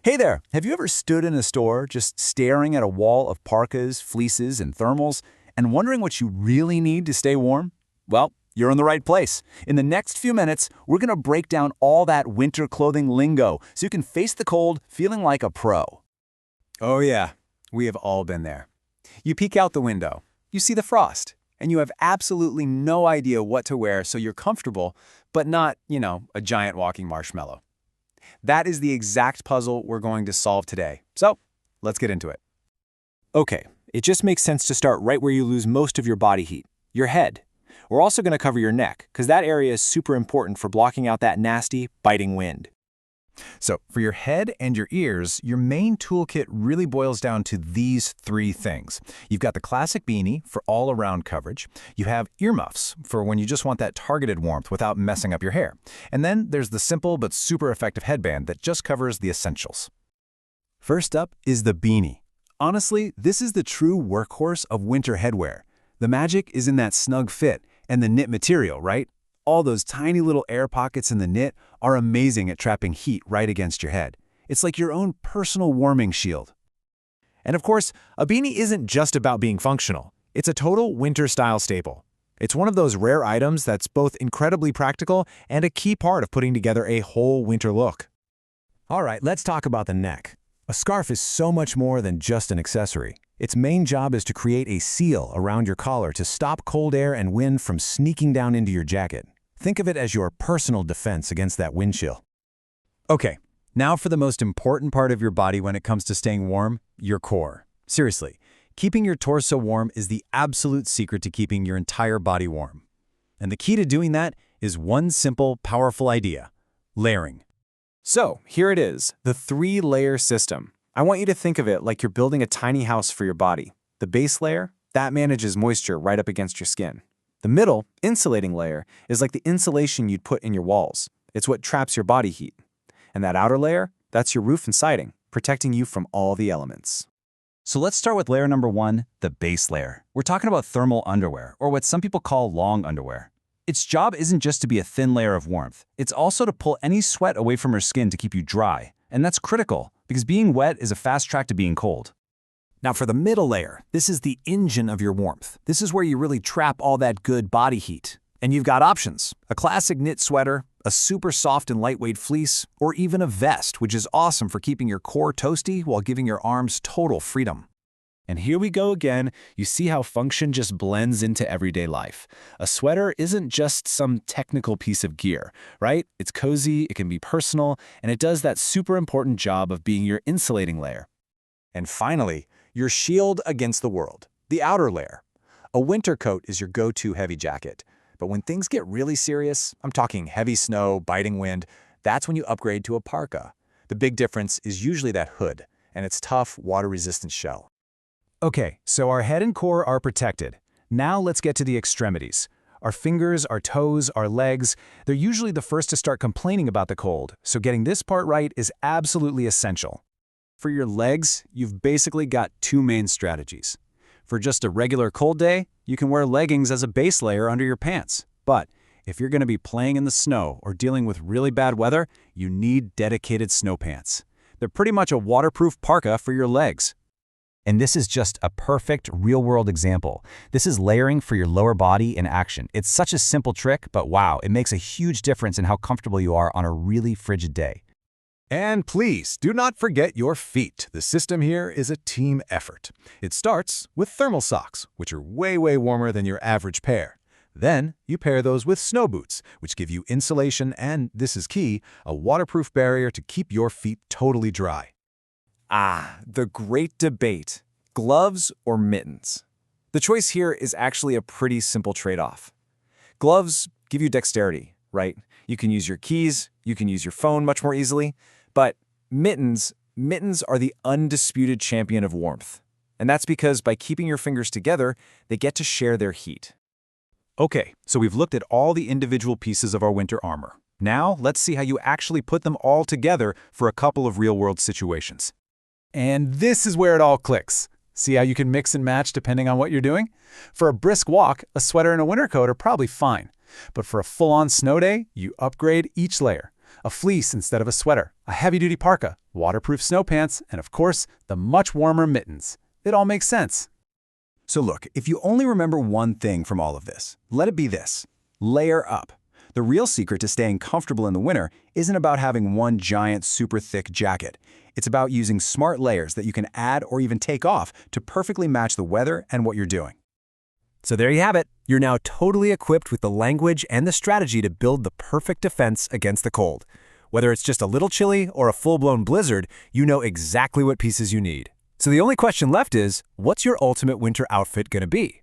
Hey there, have you ever stood in a store just staring at a wall of parkas, fleeces, and thermals and wondering what you really need to stay warm? Well, you're in the right place. In the next few minutes, we're going to break down all that winter clothing lingo so you can face the cold feeling like a pro. Oh yeah, we have all been there. You peek out the window, you see the frost, and you have absolutely no idea what to wear so you're comfortable, but not, a giant walking marshmallow. That is the exact puzzle we're going to solve today. So, let's get into it. Okay, it just makes sense to start right where you lose most of your body heat, your head. We're also going to cover your neck, because that area is super important for blocking out that nasty, biting wind. So, for your head and your ears, your main toolkit really boils down to these three things. You've got the classic beanie for all-around coverage. You have earmuffs for when you just want that targeted warmth without messing up your hair. And then there's the simple but super effective headband that just covers the essentials. First up is the beanie. Honestly, this is the true workhorse of winter headwear. The magic is in that snug fit and the knit material, right? All those tiny little air pockets in the knit are amazing at trapping heat right against your head. It's like your own personal warming shield. And of course, a beanie isn't just about being functional. It's a total winter-style staple. It's one of those rare items that's both incredibly practical and a key part of putting together a whole winter look. All right, let's talk about the neck. A scarf is so much more than just an accessory. Its main job is to create a seal around your collar to stop cold air and wind from sneaking down into your jacket. Think of it as your personal defense against that wind chill. Okay, now for the most important part of your body when it comes to staying warm, your core. Seriously, keeping your torso warm is the absolute secret to keeping your entire body warm. And the key to doing that is one simple, powerful idea: layering. So, here it is, the three-layer system. I want you to think of it like you're building a tiny house for your body. The base layer, that manages moisture right up against your skin. The middle, insulating layer, is like the insulation you'd put in your walls. It's what traps your body heat. And that outer layer, that's your roof and siding, protecting you from all the elements. So let's start with layer number one, the base layer. We're talking about thermal underwear, or what some people call long underwear. Its job isn't just to be a thin layer of warmth. It's also to pull any sweat away from your skin to keep you dry. And that's critical, because being wet is a fast track to being cold. Now for the middle layer, this is the engine of your warmth. This is where you really trap all that good body heat. And you've got options: a classic knit sweater, a super soft and lightweight fleece, or even a vest, which is awesome for keeping your core toasty while giving your arms total freedom. And here we go again. You see how function just blends into everyday life. A sweater isn't just some technical piece of gear, right? It's cozy, it can be personal, and it does that super important job of being your insulating layer. And finally, your shield against the world, the outer layer. A winter coat is your go-to heavy jacket. But when things get really serious, I'm talking heavy snow, biting wind, that's when you upgrade to a parka. The big difference is usually that hood and its tough, water-resistant shell. Okay, so our head and core are protected. Now let's get to the extremities. Our fingers, our toes, our legs, they're usually the first to start complaining about the cold, so getting this part right is absolutely essential. For your legs, you've basically got two main strategies. For just a regular cold day, you can wear leggings as a base layer under your pants. But if you're going to be playing in the snow or dealing with really bad weather, you need dedicated snow pants. They're pretty much a waterproof parka for your legs. And this is just a perfect real-world example. This is layering for your lower body in action. It's such a simple trick, but wow, it makes a huge difference in how comfortable you are on a really frigid day. And please, do not forget your feet. The system here is a team effort. It starts with thermal socks, which are way warmer than your average pair. Then, you pair those with snow boots, which give you insulation and, this is key, a waterproof barrier to keep your feet totally dry. Ah, the great debate: gloves or mittens? The choice here is actually a pretty simple trade-off. Gloves give you dexterity, right? You can use your keys, you can use your phone much more easily, but mittens are the undisputed champion of warmth. And that's because by keeping your fingers together, they get to share their heat. Okay, so we've looked at all the individual pieces of our winter armor. Now, let's see how you actually put them all together for a couple of real-world situations. And this is where it all clicks. See how you can mix and match depending on what you're doing? For a brisk walk, a sweater and a winter coat are probably fine. But for a full-on snow day, you upgrade each layer. A fleece instead of a sweater, a heavy-duty parka, waterproof snow pants, and of course, the much warmer mittens. It all makes sense. So look, if you only remember one thing from all of this, let it be this: layer up. The real secret to staying comfortable in the winter isn't about having one giant, super thick jacket. It's about using smart layers that you can add or even take off to perfectly match the weather and what you're doing. So there you have it. You're now totally equipped with the language and the strategy to build the perfect defense against the cold. Whether it's just a little chilly or a full-blown blizzard, you know exactly what pieces you need. So the only question left is, what's your ultimate winter outfit going to be?